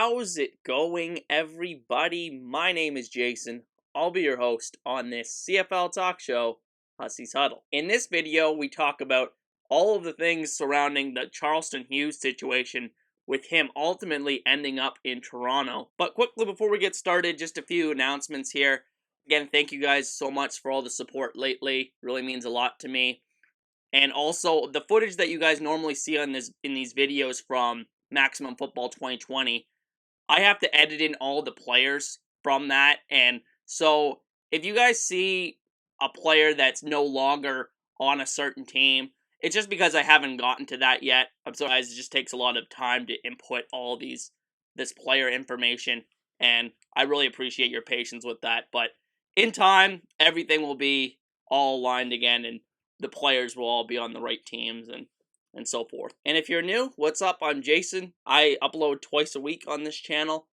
How's it going, everybody? My name is Jason. I'll be your host on this CFL talk show, Hussey's Huddle. In this video, we talk about all of the things surrounding the Charleston Hughes situation, with him ultimately ending up in Toronto. But quickly before we get started, just a few announcements here. Again, thank you guys so much for all the support lately. Really means a lot to me. And also, the footage that you guys normally see in these videos from Maximum Football 2020, I have to edit in all the players from that. And so, if you guys see a player that's no longer on a certain team, it's just because I haven't gotten to that yet. I'm sorry, guys, it just takes a lot of time to input all this player information, and I really appreciate your patience with that. But in time, everything will be all aligned again, and the players will all be on the right teams and so forth. And if you're new, what's up? I'm Jason. I upload twice a week on this channel,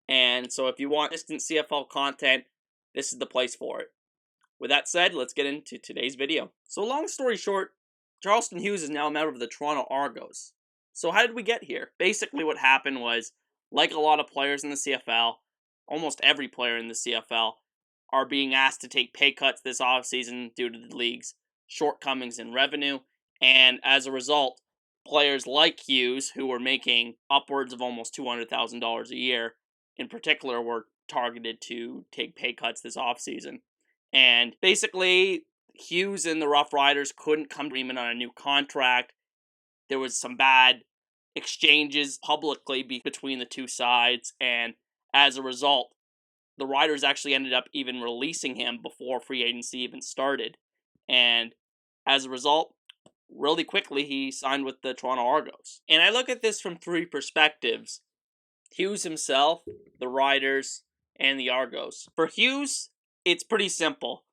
and so if you want instant CFL content, this is the place for it. With that said, let's get into today's video. So long story short, Charleston Hughes is now a member of the Toronto Argos. So how did we get here? Basically what happened was, like a lot of players in the CFL, almost every player in the CFL, are being asked to take pay cuts this offseason due to the league's shortcomings in revenue, and as a result, players like Hughes, who were making upwards of almost $200,000 a year, in particular, were targeted to take pay cuts this offseason. And basically, Hughes and the Rough Riders couldn't come to agreement on a new contract. There was some bad exchanges publicly between the two sides, and as a result, the Riders actually ended up even releasing him before free agency even started. And as a result, really quickly, he signed with the Toronto Argos. And I look at this from three perspectives: Hughes himself, the Riders, and the Argos. For Hughes, it's pretty simple.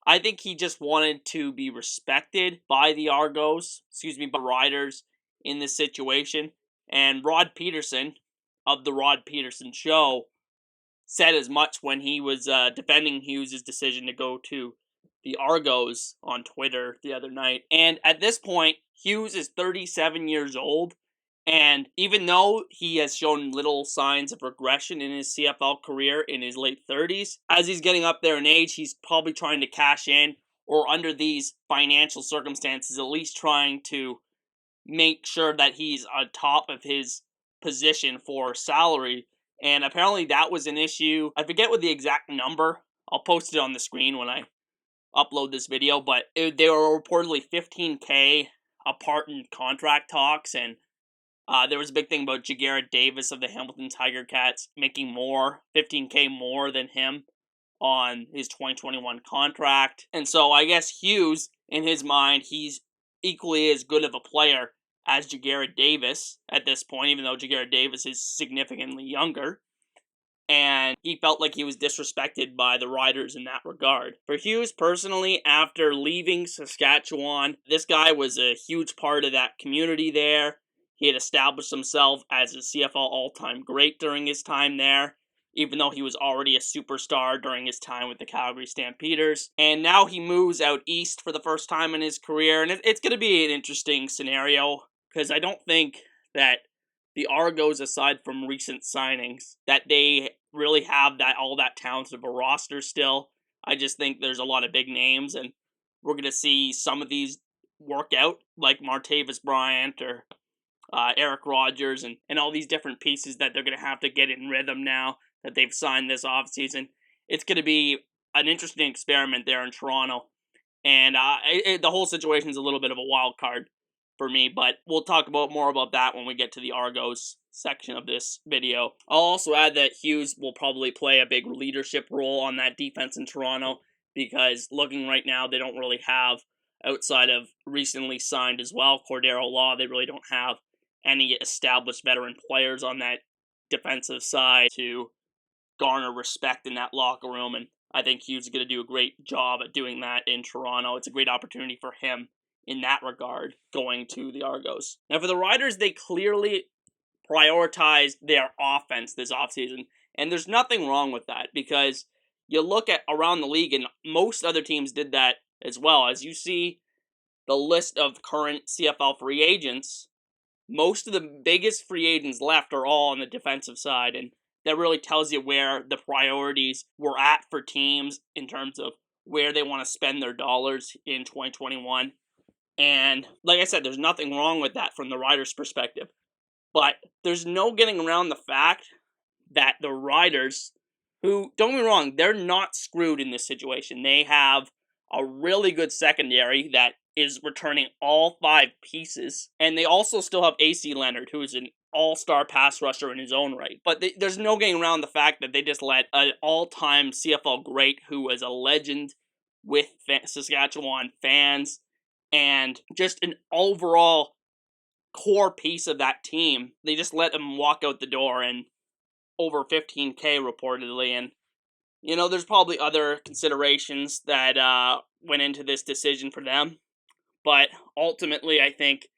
I think he just wanted to be respected by the by Riders in this situation. And Rod Peterson, of the Rod Peterson Show, said as much when he was defending Hughes' decision to go to the Argos on Twitter the other night. And at this point, Hughes is 37 years old, and even though he has shown little signs of regression in his CFL career in his late 30s, as he's getting up there in age, he's probably trying to cash in, or under these financial circumstances, at least trying to make sure that he's on top of his position for salary. And apparently that was an issue. I forget what the exact number. I'll post it on the screen when I upload this video, but they were reportedly $15K apart in contract talks, and there was a big thing about Jagarrett Davis of the Hamilton Tiger Cats making $15K more than him on his 2021 contract. And so I guess Hughes, in his mind, he's equally as good of a player as Jagarrett Davis at this point, even though Jagarrett Davis is significantly younger. And he felt like he was disrespected by the Riders in that regard. For Hughes personally, after leaving Saskatchewan, this guy was a huge part of that community there. He had established himself as a CFL all-time great during his time there, even though he was already a superstar during his time with the Calgary Stampeders. And now he moves out east for the first time in his career, and it's going to be an interesting scenario, because I don't think that the Argos, aside from recent signings, that they really have all that talented of a roster still. I just think there's a lot of big names, and we're going to see some of these work out, like Martavis Bryant or Eric Rogers, and all these different pieces that they're going to have to get in rhythm now that they've signed this offseason. It's going to be an interesting experiment there in Toronto, and the whole situation is a little bit of a wild card for me, but we'll talk more about that when we get to the Argos section of this video. I'll also add that Hughes will probably play a big leadership role on that defense in Toronto, because looking right now, they don't really have, outside of recently signed as well, Cordero Law, they really don't have any established veteran players on that defensive side to garner respect in that locker room, and I think Hughes is going to do a great job at doing that in Toronto. It's a great opportunity for him in that regard, going to the Argos. Now, for the Riders, they clearly prioritized their offense this offseason, and there's nothing wrong with that, because you look at around the league, and most other teams did that as well. As you see the list of current CFL free agents, most of the biggest free agents left are all on the defensive side, and that really tells you where the priorities were at for teams in terms of where they want to spend their dollars in 2021. And like I said, there's nothing wrong with that from the Riders' perspective. But there's no getting around the fact that the Riders, who, don't get me wrong, they're not screwed in this situation. They have a really good secondary that is returning all 5 pieces. And they also still have AC Leonard, who is an all-star pass rusher in his own right. But there's no getting around the fact that they just let an all-time CFL great, who was a legend with Saskatchewan fans, and just an overall core piece of that team, they just let him walk out the door and over $15K reportedly. And there's probably other considerations that went into this decision for them, but ultimately I think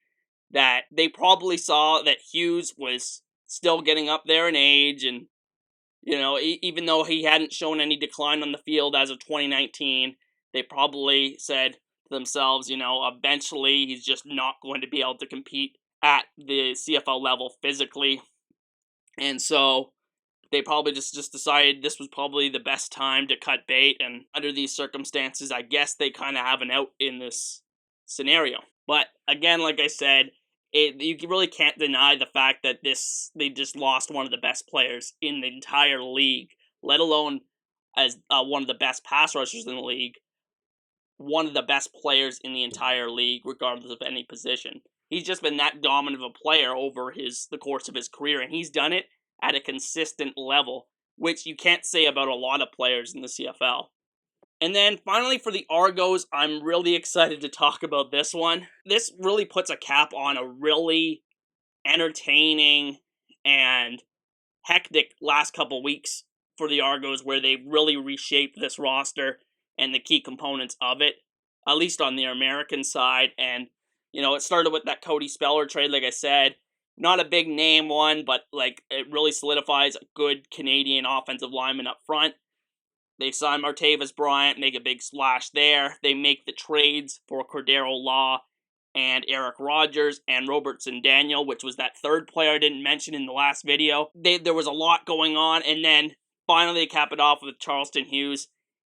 that they probably saw that Hughes was still getting up there in age, and even though he hadn't shown any decline on the field as of 2019, they probably said to themselves, eventually he's just not going to be able to compete at the CFL level physically. And so they probably just decided this was probably the best time to cut bait, and under these circumstances, I guess they kind of have an out in this scenario. But again, like I said, you really can't deny the fact that they just lost one of the best players in the entire league, let alone as one of the best pass rushers in the league, one of the best players in the entire league, regardless of any position. He's just been that dominant of a player over the course of his career, and he's done it at a consistent level, which you can't say about a lot of players in the CFL. And then finally for the Argos, I'm really excited to talk about this one. This really puts a cap on a really entertaining and hectic last couple weeks for the Argos, where they really reshaped this roster and the key components of it, at least on the American side. And, it started with that Cody Speller trade, like I said. Not a big name one, but it really solidifies a good Canadian offensive lineman up front. They sign Martavis Bryant, make a big splash there. They make the trades for Cordero Law and Eric Rogers and Robertson Daniel, which was that third player I didn't mention in the last video. There was a lot going on, and then finally they cap it off with Charleston Hughes.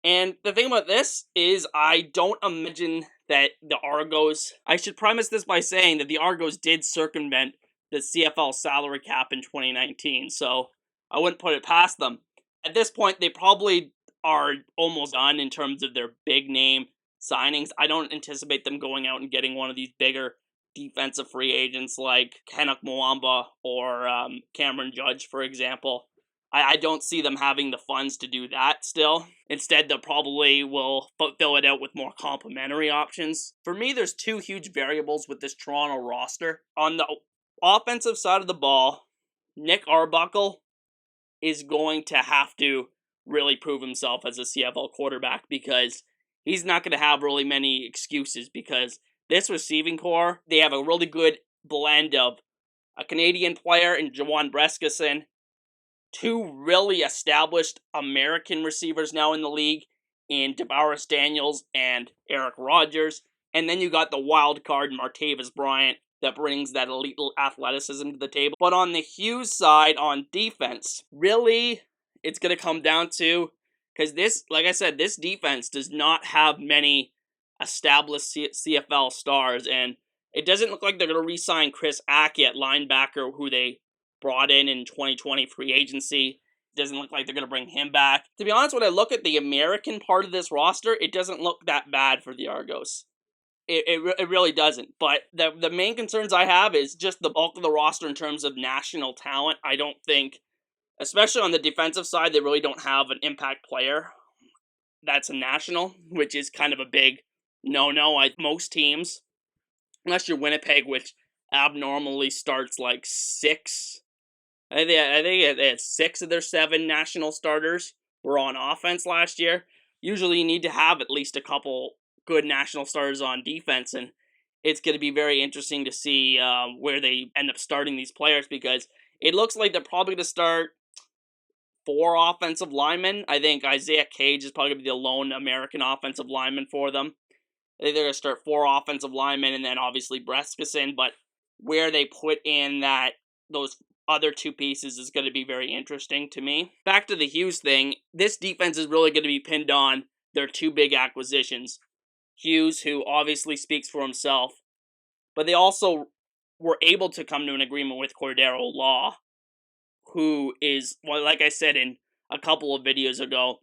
And the thing about this is I don't imagine that the Argos... I should premise this by saying that the Argos did circumvent the CFL salary cap in 2019, so I wouldn't put it past them. At this point, they probably are almost done in terms of their big name signings. I don't anticipate them going out and getting one of these bigger defensive free agents like Kenneth Mwamba or Cameron Judge, for example. I don't see them having the funds to do that still. Instead, they'll probably will fill it out with more complementary options. For me, there's 2 huge variables with this Toronto roster. On the offensive side of the ball, Nick Arbuckle is going to have to really prove himself as a CFL quarterback, because he's not going to have really many excuses, because this receiving core, they have a really good blend of a Canadian player in Jawan Brescison, 2 really established American receivers now in the league in Tavares Daniels and Eric Rogers, and then you got the wild card Martavis Bryant that brings that elite athleticism to the table. But on the Hughes side, on defense, really, it's going to come down to, because this, like I said, this defense does not have many established CFL stars, and it doesn't look like they're going to re-sign Chris Aki at linebacker, who they brought in 2020 free agency. It doesn't look like they're going to bring him back. To be honest, when I look at the American part of this roster, it doesn't look that bad for the Argos. It really doesn't. But the main concerns I have is just the bulk of the roster in terms of national talent. I don't think, especially on the defensive side, they really don't have an impact player that's a national, which is kind of a big no-no. Most teams, unless you're Winnipeg, which abnormally starts 6. I think they had 6 of their 7 national starters were on offense last year. Usually you need to have at least a couple good national starters on defense, and it's going to be very interesting to see where they end up starting these players, because it looks like they're probably going to start 4 offensive linemen. I think Isaiah Cage is probably going to be the lone American offensive lineman for them. I think they're going to start 4 offensive linemen, and then obviously Brescison, but where they put in those other two pieces is going to be very interesting to me. Back to the Hughes thing, this defense is really going to be pinned on their two big acquisitions. Hughes, who obviously speaks for himself, but they also were able to come to an agreement with Cordero Law, who is, well, like I said in a couple of videos ago,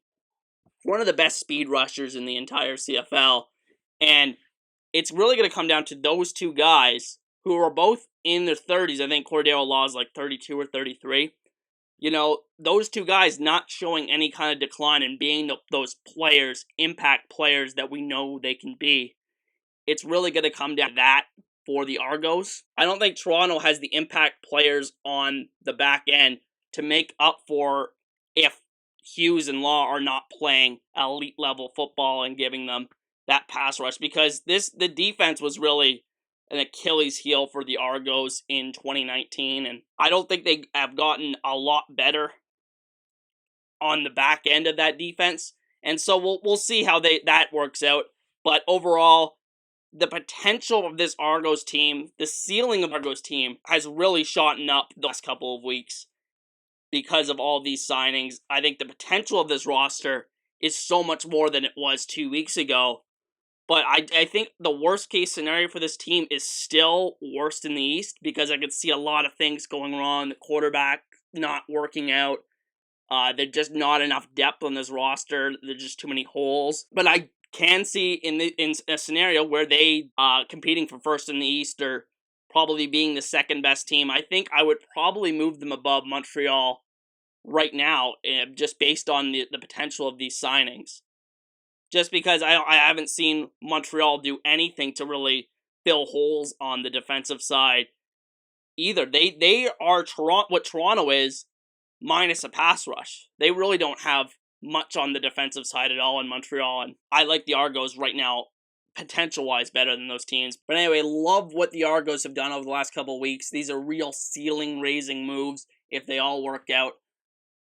one of the best speed rushers in the entire CFL. And it's really going to come down to those two guys who are both in their 30s. I think Cordero Law is like 32 or 33. You know, those two guys not showing any kind of decline and being those players, impact players that we know they can be. It's really going to come down to that for the Argos. I don't think Toronto has the impact players on the back end to make up for if Hughes and Law are not playing elite level football and giving them that pass rush, because the defense was really an Achilles heel for the Argos in 2019, and I don't think they have gotten a lot better on the back end of that defense, and so we'll see how that works out. But overall, the potential of this Argos team, the ceiling of Argos team, has really shot up the last couple of weeks because of all these signings. I think the potential of this roster is so much more than it was 2 weeks ago. But I think the worst case scenario for this team is still worst in the East, because I could see a lot of things going wrong. The quarterback not working out. There's just not enough depth on this roster. There's just too many holes. But I can see in a scenario where they competing for first in the East, or probably being the second best team, I think I would probably move them above Montreal right now, just based on the potential of these signings. Just because I haven't seen Montreal do anything to really fill holes on the defensive side either. They are what Toronto is, minus a pass rush. They really don't have much on the defensive side at all in Montreal, and I like the Argos right now, potential-wise, better than those teams. But anyway, love what the Argos have done over the last couple of weeks. These are real ceiling-raising moves if they all work out.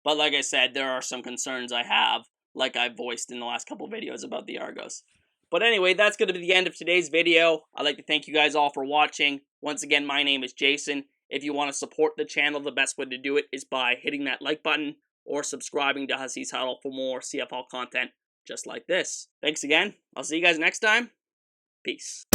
But like I said, there are some concerns I have, like I voiced in the last couple videos about the Argos. But anyway, that's going to be the end of today's video. I'd like to thank you guys all for watching. Once again, my name is Jason. If you want to support the channel, the best way to do it is by hitting that like button or subscribing to Hussey's Huddle for more CFL content just like this. Thanks again. I'll see you guys next time. Peace.